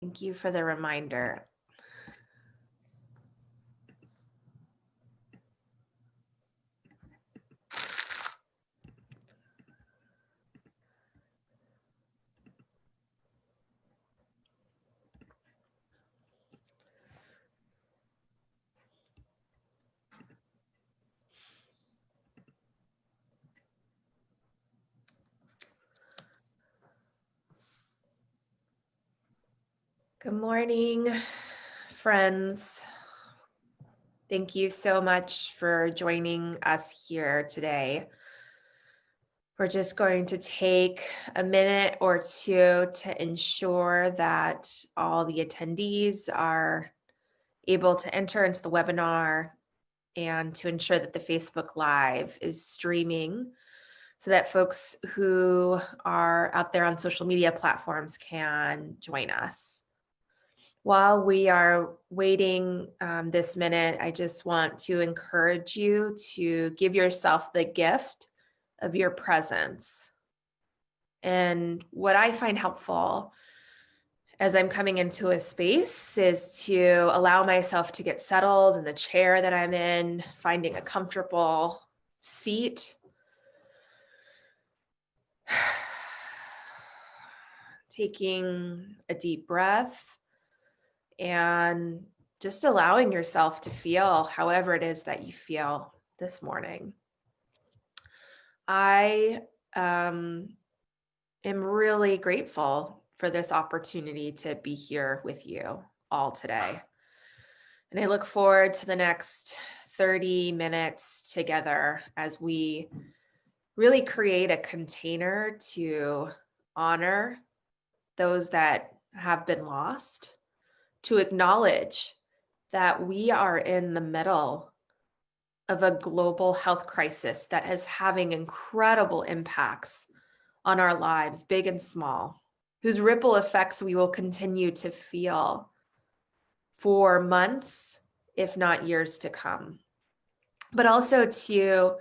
Thank you for the reminder. Good morning, friends. Thank you so much for joining us here today. We're just going to take a minute or two to ensure that all the attendees are able to enter into the webinar and to ensure that the Facebook Live is streaming so that folks who are out there on social media platforms can join us. While we are waiting this minute, I just want to encourage you to give yourself the gift of your presence. And what I find helpful as I'm coming into a space is to allow myself to get settled in the chair that I'm in, finding a comfortable seat. Taking a deep breath and just allowing yourself to feel however it is that you feel this morning. I am really grateful for this opportunity to be here with you all today. And I look forward to the next 30 minutes together as we really create a container to honor those that have been lost, to acknowledge that we are in the middle of a global health crisis that is having incredible impacts on our lives, big and small, whose ripple effects we will continue to feel for months, if not years to come. But also to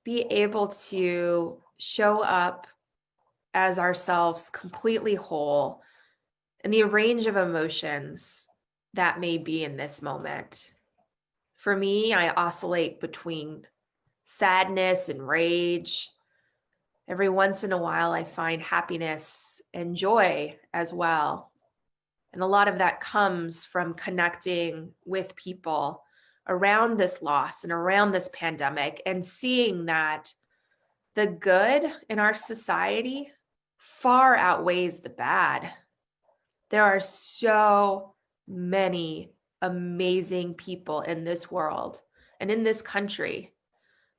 be able to show up as ourselves completely whole in the range of emotions that may be in this moment. For me, I oscillate between sadness and rage. Every once in a while, I find happiness and joy as well. And a lot of that comes from connecting with people around this loss and around this pandemic and seeing that the good in our society far outweighs the bad. There are so many amazing people in this world and in this country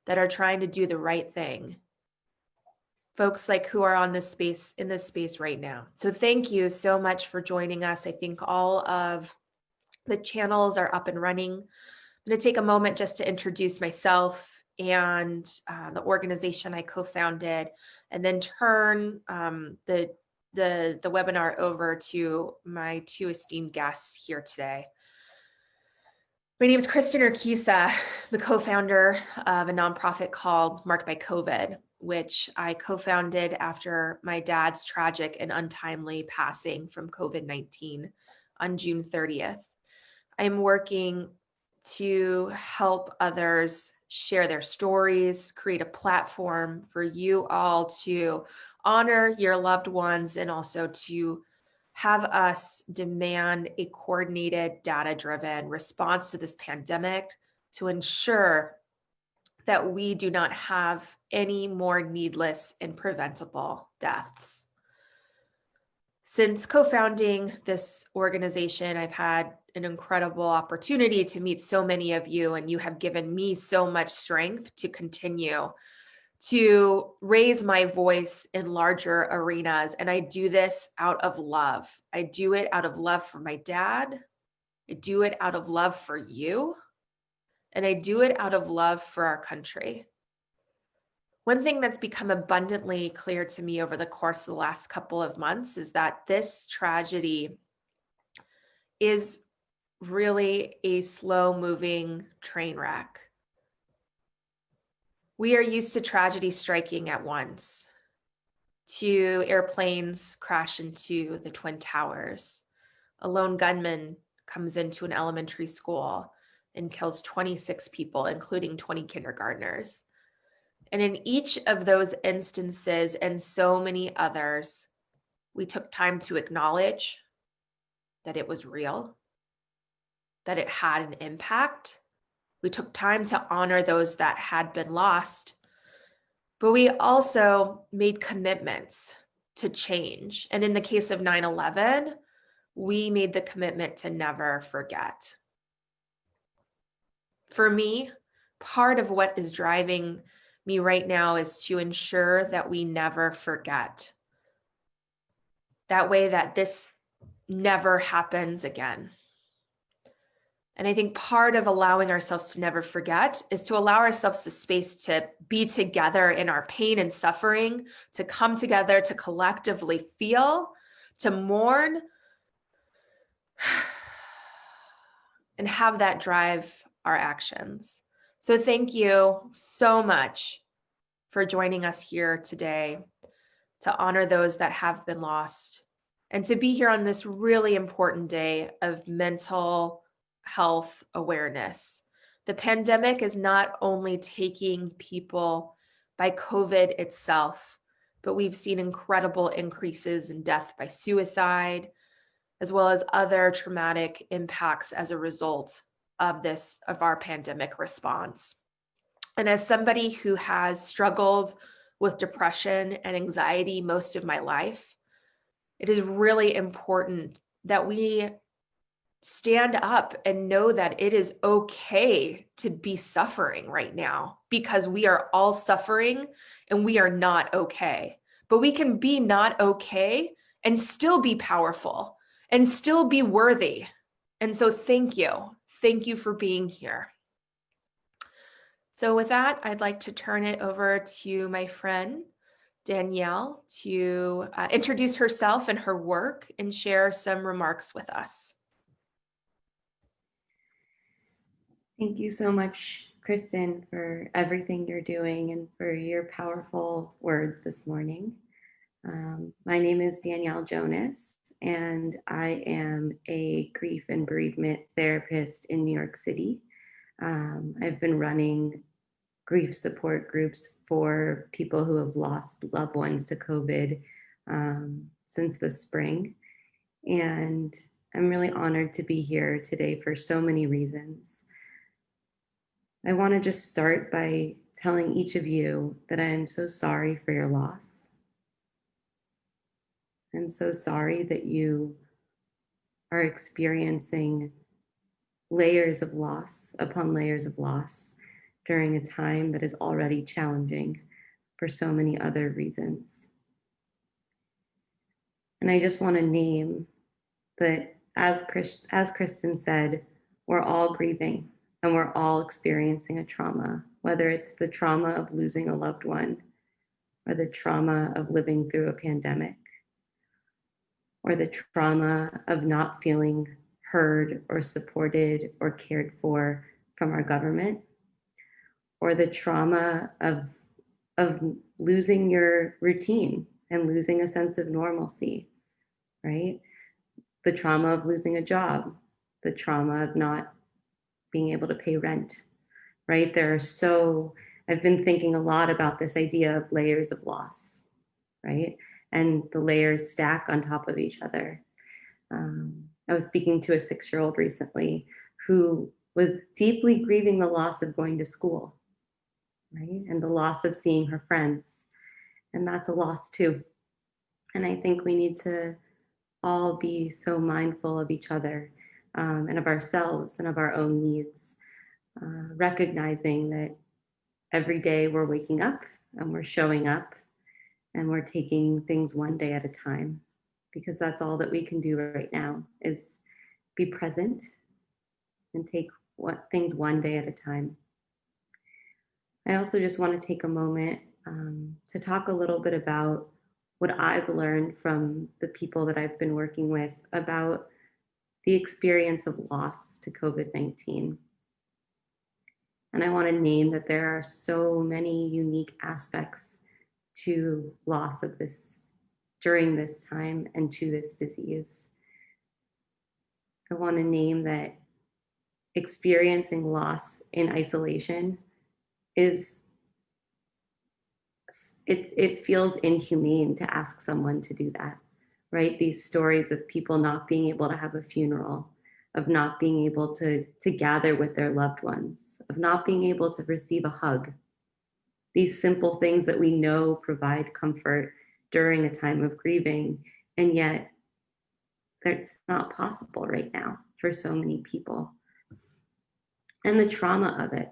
that are trying to do the right thing. Folks like who are in this space right now. So thank you so much for joining us. I think all of the channels are up and running. I'm going to take a moment just to introduce myself and the organization I co-founded, and then turn the webinar over to my two esteemed guests here today. My name is Kristin Urquiza, the co-founder of a nonprofit called Marked by COVID, which I co-founded after my dad's tragic and untimely passing from COVID-19 on June 30th. I'm working to help others share their stories, create a platform for you all to honor your loved ones, and also to have us demand a coordinated, data-driven response to this pandemic to ensure that we do not have any more needless and preventable deaths. Since co-founding this organization, I've had an incredible opportunity to meet so many of you, and you have given me so much strength to continue to raise my voice in larger arenas. And I do this out of love. I do it out of love for my dad. I do it out of love for you. And I do it out of love for our country. One thing that's become abundantly clear to me over the course of the last couple of months is that this tragedy is really a slow-moving train wreck. We are used to tragedy striking at once, to airplanes crash into the Twin Towers, a lone gunman comes into an elementary school and kills 26 people, including 20 kindergartners. And in each of those instances and so many others, we took time to acknowledge that it was real, that it had an impact. We took time to honor those that had been lost, but we also made commitments to change. And in the case of 9/11, we made the commitment to never forget. For me, part of what is driving me right now is to ensure that we never forget. That way that this never happens again. And I think part of allowing ourselves to never forget is to allow ourselves the space to be together in our pain and suffering, to come together, to collectively feel, to mourn, and have that drive our actions. So thank you so much for joining us here today to honor those that have been lost and to be here on this really important day of mental health awareness. The pandemic is not only taking people by COVID itself, but we've seen incredible increases in death by suicide, as well as other traumatic impacts as a result of our pandemic response. And as somebody who has struggled with depression and anxiety most of my life, it is really important that we stand up and know that it is okay to be suffering right now, because we are all suffering and we are not okay. But we can be not okay and still be powerful and still be worthy. And so thank you. Thank you for being here. So with that, I'd like to turn it over to my friend, Danielle, to introduce herself and her work and share some remarks with us. Thank you so much, Kristin, for everything you're doing and for your powerful words this morning. My name is Danielle Jonas, and I am a grief and bereavement therapist in New York City. I've been running grief support groups for people who have lost loved ones to COVID since the spring. And I'm really honored to be here today for so many reasons. I want to just start by telling each of you that I am so sorry for your loss. I'm so sorry that you are experiencing layers of loss upon layers of loss during a time that is already challenging for so many other reasons. And I just want to name that, as Kristin said, we're all grieving and we're all experiencing a trauma, whether it's the trauma of losing a loved one, or the trauma of living through a pandemic, or the trauma of not feeling heard or supported or cared for from our government, or the trauma of losing your routine and losing a sense of normalcy, right? The trauma of losing a job, the trauma of not being able to pay rent, right? I've been thinking a lot about this idea of layers of loss, right? And the layers stack on top of each other. I was speaking to a 6-year-old recently who was deeply grieving the loss of going to school, right? And the loss of seeing her friends. And that's a loss too. And I think we need to all be so mindful of each other and of ourselves and of our own needs, recognizing that every day we're waking up and we're showing up and we're taking things one day at a time, because that's all that we can do right now, is be present and take things one day at a time. I also just want to take a moment to talk a little bit about what I've learned from the people that I've been working with about the experience of loss to COVID-19. And I want to name that there are so many unique aspects to loss of this during this time and to this disease. I want to name that experiencing loss in isolation is, it feels inhumane to ask someone to do that, right? These stories of people not being able to have a funeral, of not being able to gather with their loved ones, of not being able to receive a hug. These simple things that we know provide comfort during a time of grieving, and yet it's not possible right now for so many people. And the trauma of it,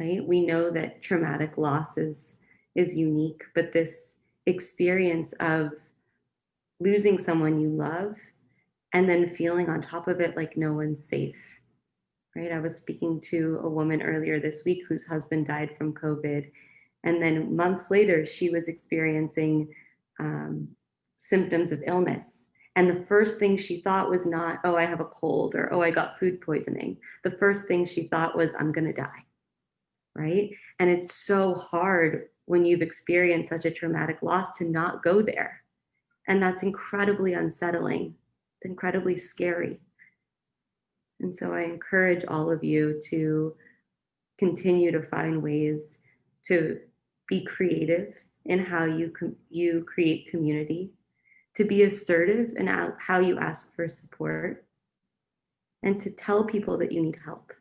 right? We know that traumatic loss is unique, but this experience of losing someone you love and then feeling on top of it like no one's safe, right? I was speaking to a woman earlier this week whose husband died from COVID. And then months later, she was experiencing symptoms of illness. And the first thing she thought was not, oh, I have a cold, or oh, I got food poisoning. The first thing she thought was, I'm going to die, right? And it's so hard when you've experienced such a traumatic loss to not go there. And that's incredibly unsettling. It's incredibly scary. And so I encourage all of you to continue to find ways to be creative in how you create community, to be assertive in how you ask for support, and to tell people that you need help.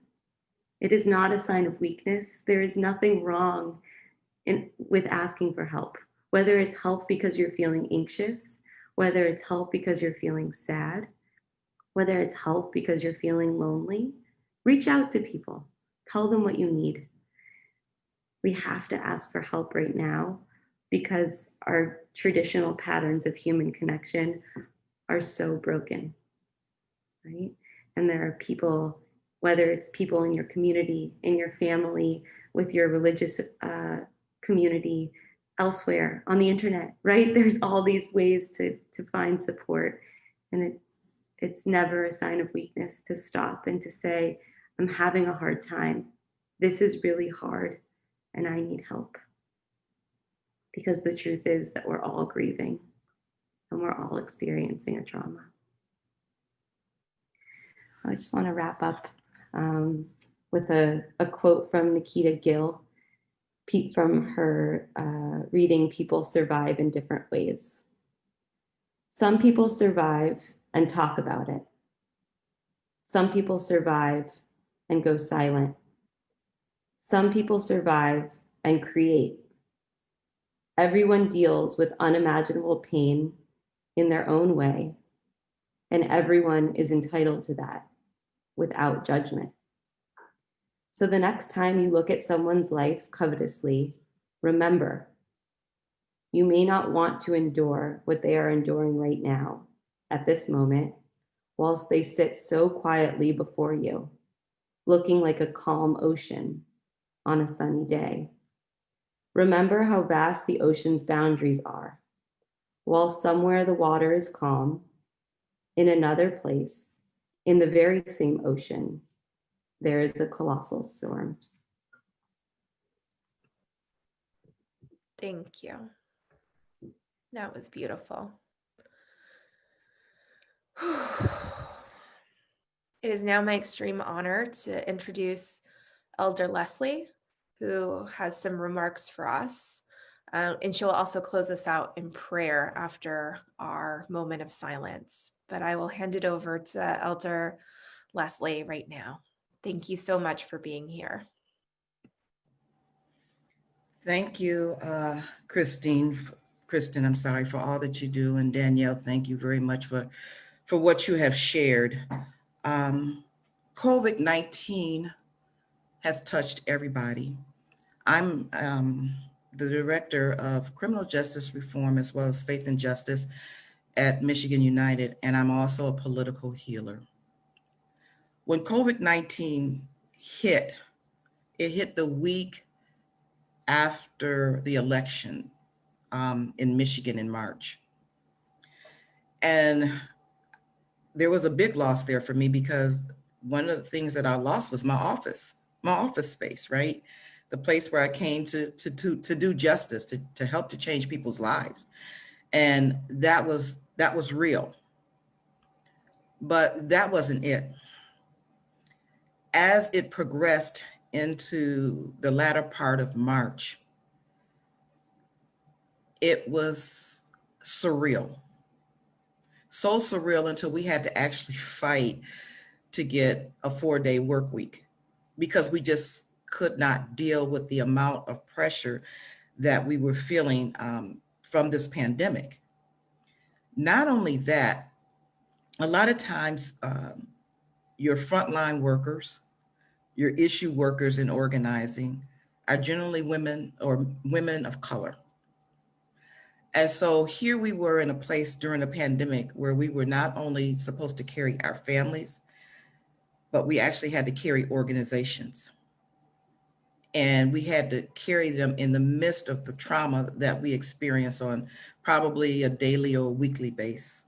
It is not a sign of weakness. There is nothing wrong with asking for help, whether it's help because you're feeling anxious, whether it's help because you're feeling sad, whether it's help because you're feeling lonely. Reach out to people. Tell them what you need. We have to ask for help right now because our traditional patterns of human connection are so broken, right? And there are people, whether it's people in your community, in your family, with your religious community, elsewhere, on the internet, right? There's all these ways to find support. And it's never a sign of weakness to stop and to say, I'm having a hard time. This is really hard and I need help. Because the truth is that we're all grieving and we're all experiencing a trauma. I just want to wrap up with a quote from Nikita Gill, from her reading People Survive in Different Ways. Some people survive and talk about it. Some people survive and go silent. Some people survive and create. Everyone deals with unimaginable pain in their own way, and everyone is entitled to that without judgment. So the next time you look at someone's life covetously, remember, you may not want to endure what they are enduring right now, at this moment, whilst they sit so quietly before you, looking like a calm ocean on a sunny day. Remember how vast the ocean's boundaries are. While somewhere the water is calm, in another place, in the very same ocean, there is a colossal storm. Thank you. That was beautiful. It is now my extreme honor to introduce Elder Leslie, who has some remarks for us. And she'll also close us out in prayer after our moment of silence. But I will hand it over to Elder Leslie right now. Thank you so much for being here. Thank you, Kristin, I'm sorry, for all that you do. And Danielle, thank you very much for what you have shared. COVID-19 has touched everybody. I'm the director of criminal justice reform as well as faith and justice at Michigan United, and I'm also a political healer. When COVID-19 hit, it hit the week after the election in Michigan in March. And there was a big loss there for me because one of the things that I lost was my office space, right? The place where I came to do justice, to help to change people's lives. And that was real. But that wasn't it. As it progressed into the latter part of March, it was surreal. So surreal until we had to actually fight to get a 4-day work week because we just could not deal with the amount of pressure that we were feeling from this pandemic. Not only that, a lot of times your frontline workers, your issue workers in organizing are generally women or women of color. And so here we were in a place during the pandemic where we were not only supposed to carry our families, but we actually had to carry organizations. And we had to carry them in the midst of the trauma that we experience on probably a daily or weekly basis.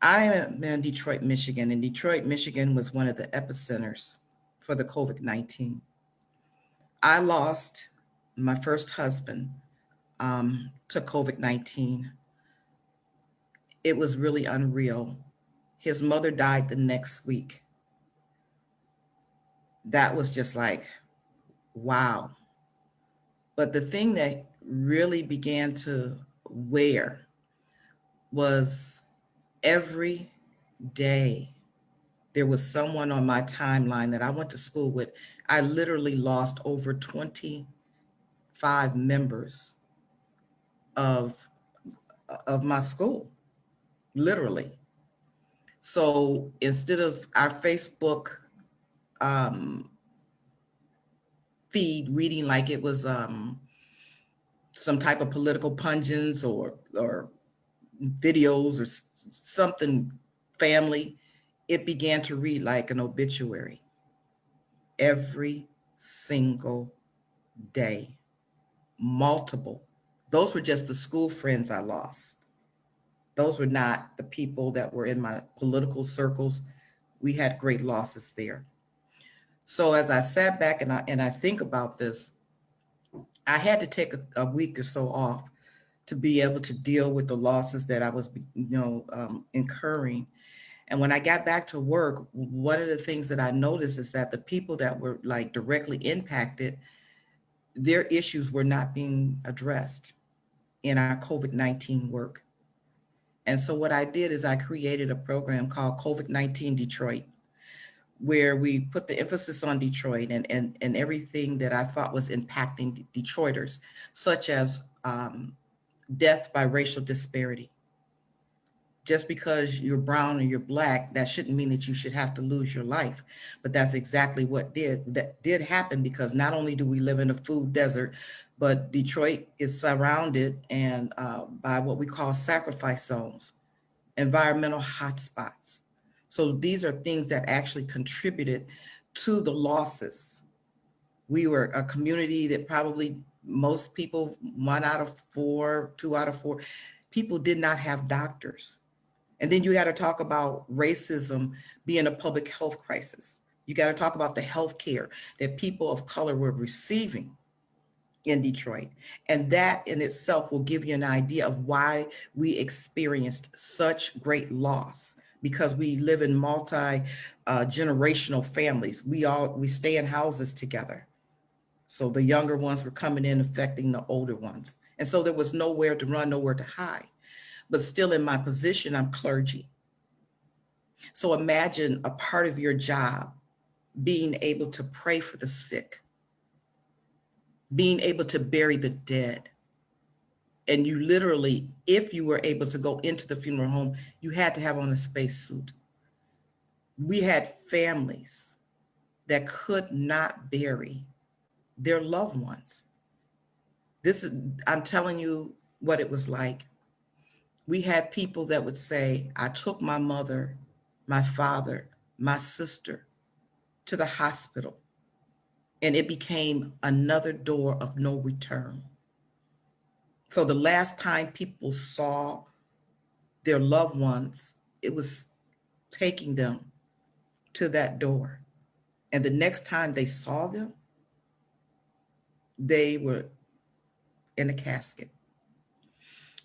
I am in Detroit, Michigan, and Detroit, Michigan was one of the epicenters for the COVID-19. I lost my first husband to COVID-19. It was really unreal. His mother died the next week. That was just like, wow. But the thing that really began to wear was every day there was someone on my timeline that I went to school with. I literally lost over 25 members of my school, literally. So instead of our Facebook feed reading like it was some type of political pungence or videos or something family, it began to read like an obituary every single day, multiple. Those were just the school friends I lost. Those were not the people that were in my political circles. We had great losses there. So as I sat back and I think about this, I had to take a week or so off to be able to deal with the losses that I was, incurring. And when I got back to work, one of the things that I noticed is that the people that were like directly impacted, their issues were not being addressed in our COVID-19 work. And so what I did is I created a program called COVID-19 Detroit, where we put the emphasis on Detroit and everything that I thought was impacting Detroiters, such as death by racial disparity. Just because you're brown or you're black, that shouldn't mean that you should have to lose your life. But that's exactly what did happen, because not only do we live in a food desert, but Detroit is surrounded and by what we call sacrifice zones, environmental hotspots. So these are things that actually contributed to the losses. We were a community that probably most people, 1 out of 4, 2 out of 4, people did not have doctors. And then you got to talk about racism being a public health crisis. You got to talk about the health care that people of color were receiving in Detroit. And that in itself will give you an idea of why we experienced such great loss, because we live in multi-generational families. We stay in houses together. So the younger ones were coming in, affecting the older ones. And so there was nowhere to run, nowhere to hide. But still in my position, I'm clergy. So imagine a part of your job being able to pray for the sick, being able to bury the dead. And you literally, if you were able to go into the funeral home, you had to have on a spacesuit. We had families that could not bury their loved ones. I'm telling you what it was like. We had people that would say, I took my mother, my father, my sister to the hospital, and it became another door of no return. So the last time people saw their loved ones, it was taking them to that door. And the next time they saw them, they were in a casket.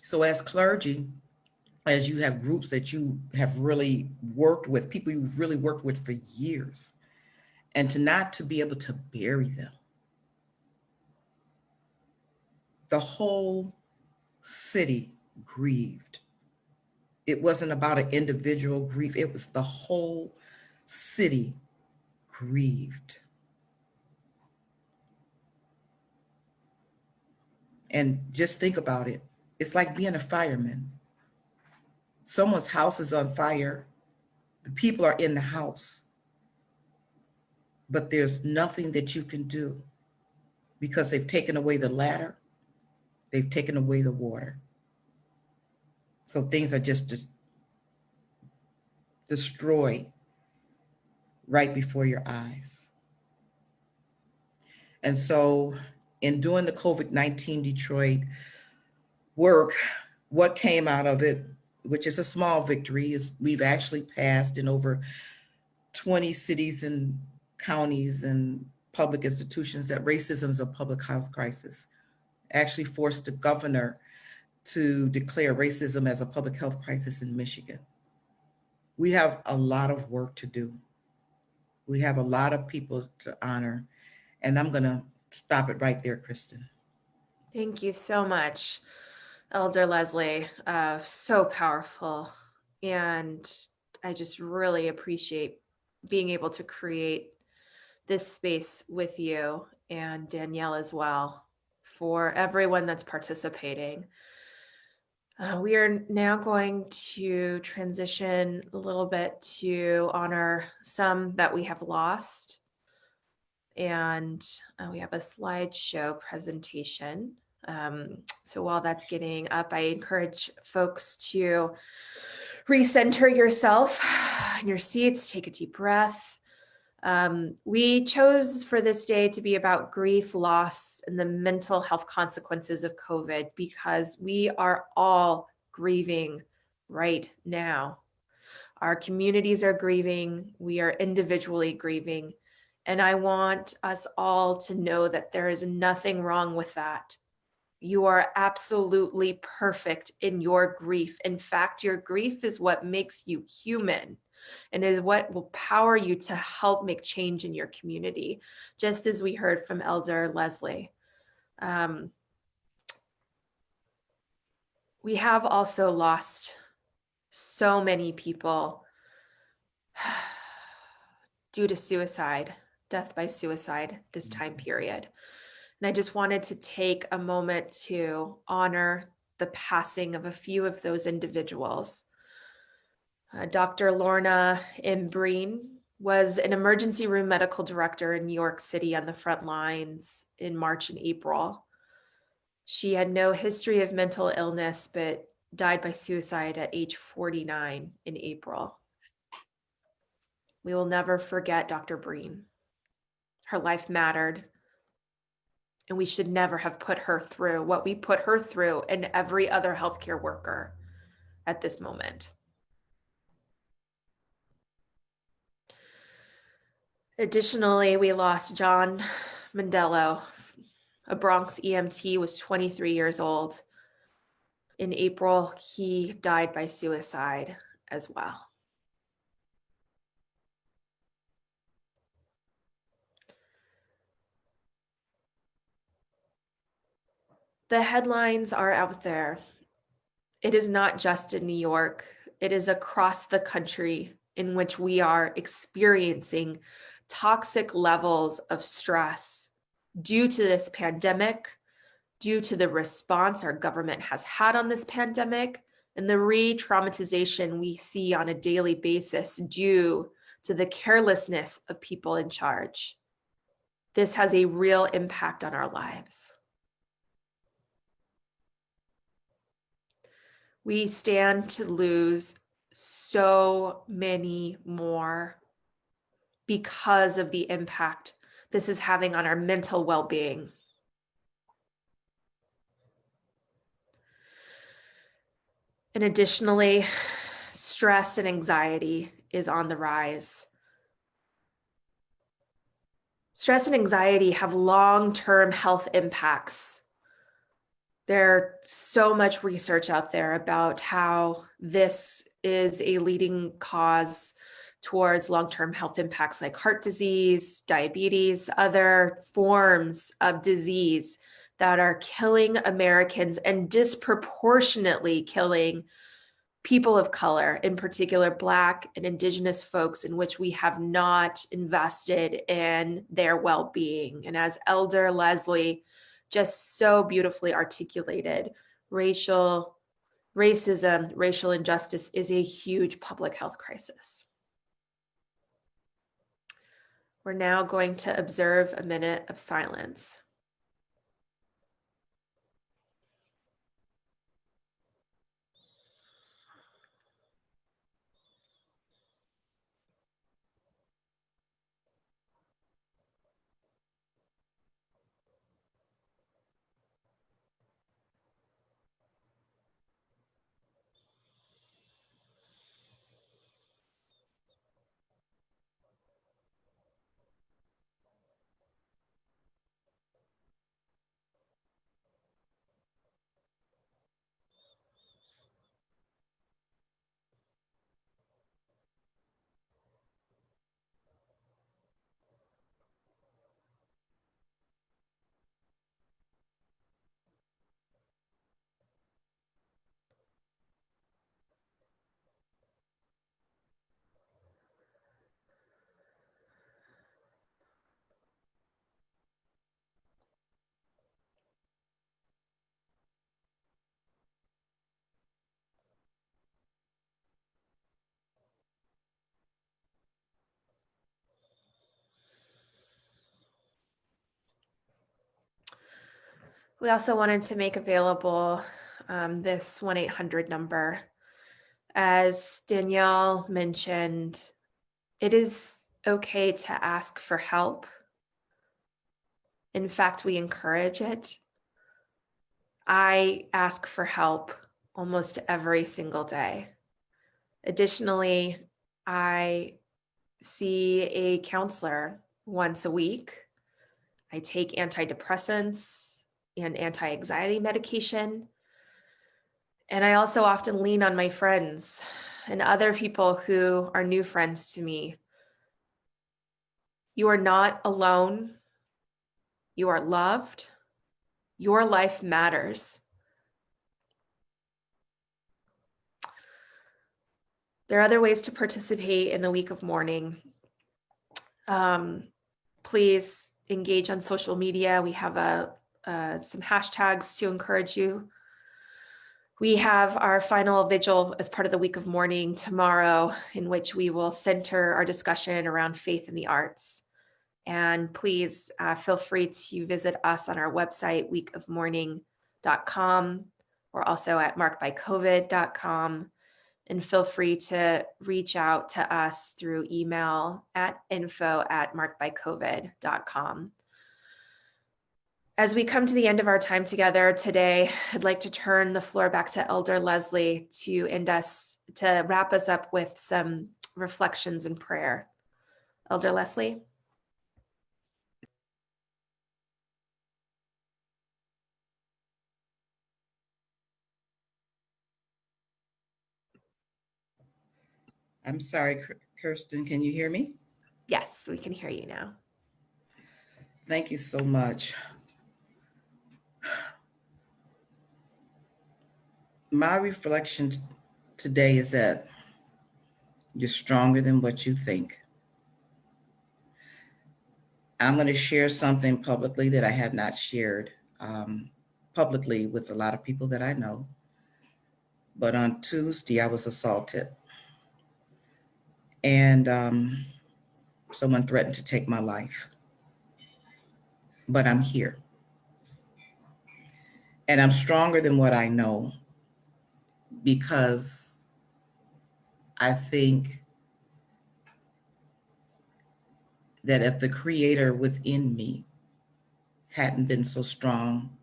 So as clergy, as you have groups that you have really worked with, people you've really worked with for years, and to be able to bury them. The whole city grieved. It wasn't about an individual grief, it was the whole city grieved. And just think about it. It's like being a fireman. Someone's house is on fire. The people are in the house, but there's nothing that you can do because they've taken away the ladder. They've taken away the water. So things are just destroyed right before your eyes. And so in doing the COVID-19 Detroit work, what came out of it, which is a small victory, is we've actually passed in over 20 cities and counties and public institutions that racism is a public health crisis. Actually forced the governor to declare racism as a public health crisis in Michigan. We have a lot of work to do. We have a lot of people to honor. And I'm going to stop it right there, Kristin. Thank you so much, Elder Leslie. So powerful. And I just really appreciate being able to create this space with you and Danielle as well, for everyone that's participating. We are now going to transition a little bit to honor some that we have lost. And we have a slideshow presentation. So while that's getting up, I encourage folks to recenter yourself in your seats, take a deep breath. We chose for this day to be about grief, loss, and the mental health consequences of COVID because we are all grieving right now. Our communities are grieving. We are individually grieving. And I want us all to know that there is nothing wrong with that. You are absolutely perfect in your grief. In fact, your grief is what makes you human and is what will power you to help make change in your community, just as we heard from Elder Leslie. We have also lost so many people due to suicide, death by suicide this time period. And I just wanted to take a moment to honor the passing of a few of those individuals. Dr. Lorna Imbrien was an emergency room medical director in New York City on the front lines in March and April. She had no history of mental illness, but died by suicide at age 49 in April. We will never forget Dr. Breen. Her life mattered, and we should never have put her through what we put her through and every other healthcare worker at this moment. Additionally, we lost John Mandello, a Bronx EMT, was 23 years old. In April, he died by suicide as well. The headlines are out there. It is not just in New York. It is across the country in which we are experiencing toxic levels of stress due to this pandemic, due to the response our government has had on this pandemic, and the re-traumatization we see on a daily basis due to the carelessness of people in charge. This has a real impact on our lives. We stand to lose so many more because of the impact this is having on our mental well-being. And additionally, stress and anxiety is on the rise. Stress and anxiety have long-term health impacts There's so much research out there about how this is a leading cause towards long-term health impacts like heart disease, diabetes, other forms of disease that are killing Americans and disproportionately killing people of color, in particular Black and Indigenous folks, in which we have not invested in their well-being. And as Elder Leslie just so beautifully articulated, racism, racial injustice is a huge public health crisis. We're now going to observe a minute of silence. We also wanted to make available this 1-800 number. As Danielle mentioned, it is okay to ask for help. In fact, we encourage it. I ask for help almost every single day. Additionally, I see a counselor once a week. I take antidepressants and anti-anxiety medication. And I also often lean on my friends and other people who are new friends to me. You are not alone. You are loved. Your life matters. There are other ways to participate in the week of mourning. Please engage on social media. We have some hashtags to encourage you. We have our final vigil as part of the week of mourning tomorrow, in which we will center our discussion around faith in the arts. And please feel free to visit us on our website, weekofmourning.com. We're also at markedbycovid.com. And feel free to reach out to us through email at info@markedbycovid.com. As we come to the end of our time together today, I'd like to turn the floor back to Elder Leslie to wrap us up with some reflections and prayer. Elder Leslie? I'm sorry, Kirsten, can you hear me? Yes, we can hear you now. Thank you so much. My reflection today is that you're stronger than what you think. I'm going to share something publicly that I have not shared publicly with a lot of people that I know. But on Tuesday, I was assaulted. And someone threatened to take my life. But I'm here. And I'm stronger than what I know, because I think that if the creator within me hadn't been so strong,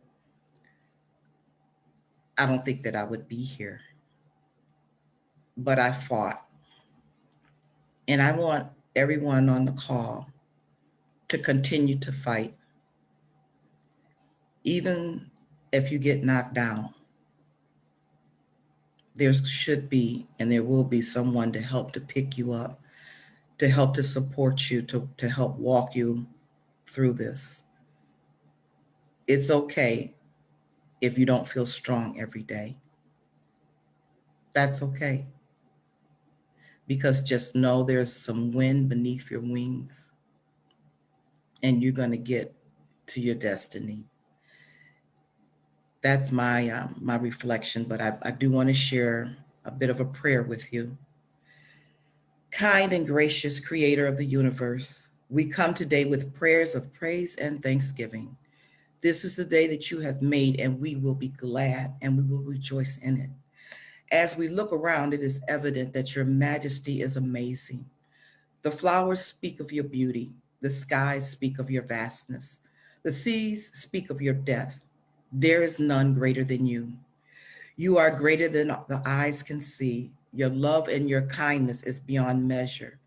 I don't think that I would be here. But I fought. And I want everyone on the call to continue to fight. Even if you get knocked down, there should be and there will be someone to help to pick you up, to help to support you, to help walk you through this. It's okay if you don't feel strong every day. That's okay. Because just know there's some wind beneath your wings and you're going to get to your destiny. That's my reflection, but I do want to share a bit of a prayer with you. Kind and gracious creator of the universe, we come today with prayers of praise and thanksgiving. This is the day that you have made, and we will be glad and we will rejoice in it. As we look around, it is evident that your majesty is amazing. The flowers speak of your beauty. The skies speak of your vastness. The seas speak of your depth. There is none greater than you. You are greater than the eyes can see. Your love and your kindness is beyond measure.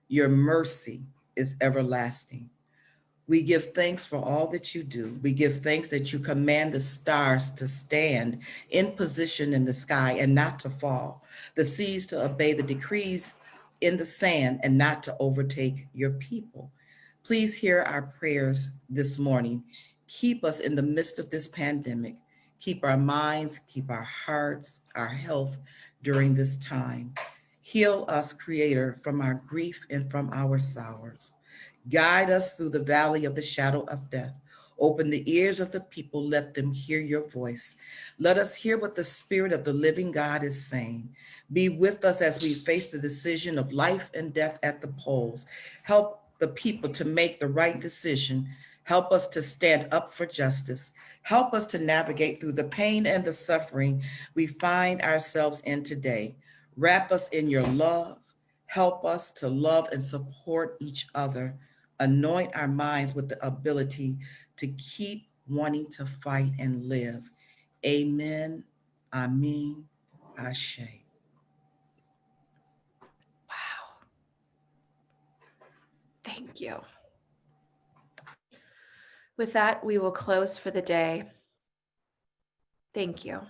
Your mercy is everlasting. We give thanks for all that you do. We give thanks that you command the stars to stand in position in the sky and not to fall, the seas to obey the decrees in the sand and not to overtake your people. Please hear our prayers this morning. Keep us in the midst of this pandemic. Keep our minds, keep our hearts, our health during this time. Heal us, Creator, from our grief and from our sorrows. Guide us through the valley of the shadow of death. Open the ears of the people. Let them hear your voice. Let us hear what the Spirit of the living God is saying. Be with us as we face the decision of life and death at the polls. Help the people to make the right decision. Help us to stand up for justice. Help us to navigate through the pain and the suffering we find ourselves in today. Wrap us in your love. Help us to love and support each other. Anoint our minds with the ability to keep wanting to fight and live. Amen. Amen. Ashe. Wow. Thank you. With that, we will close for the day. Thank you.